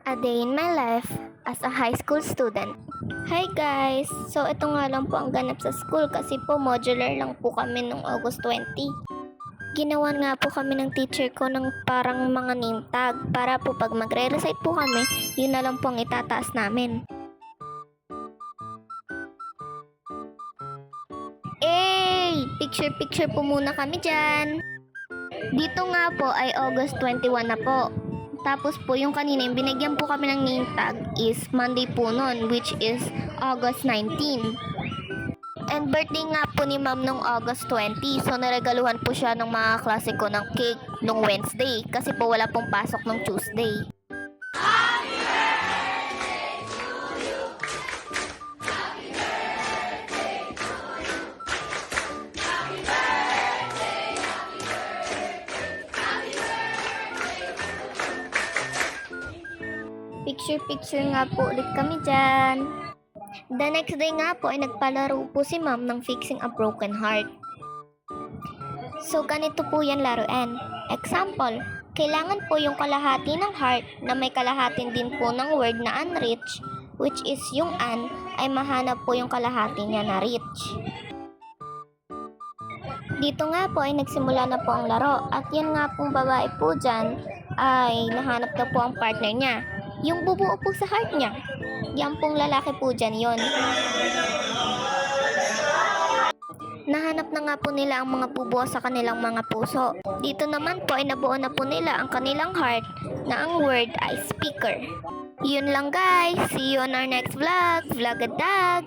A day in my life as a high school student. Hi guys! So ito nga lang po ang ganap sa school kasi po modular lang po kami noong August 20. Ginawan nga po kami ng teacher ko ng parang mga name tag para po pag magre-recite po kami, yun na lang po ang itataas namin. Picture po muna kami dyan. Dito nga po ay August 21 na po. Tapos po yung kanina yung binigyan po kami ng name tag is Monday po nun, which is August 19. And birthday nga po ni ma'am nung August 20. So naregaluhan po siya ng mga klase ko ng cake nung Wednesday kasi po wala pong pasok nung Tuesday. Picture nga po ulit kami dyan. The next day nga po ay nagpalaro po si ma'am ng fixing a broken heart. So ganito po yan laruan. Example, kailangan po yung kalahati ng heart na may kalahatin din po ng word na unreached, which is yung un, ay mahanap po yung kalahati niya na reach. Dito nga po ay nagsimula na po ang laro at yan nga pong babae po dyan ay nahanap na po ang partner niya. Yung bubuo po sa heart niya. Yan pong lalaki po dyan yon. Nahanap na nga po nila ang mga bubuo sa kanilang mga puso. Dito naman po ay nabuo na po nila ang kanilang heart na ang word ay speaker. Yun lang guys. See you on our next vlog. Vlogadag!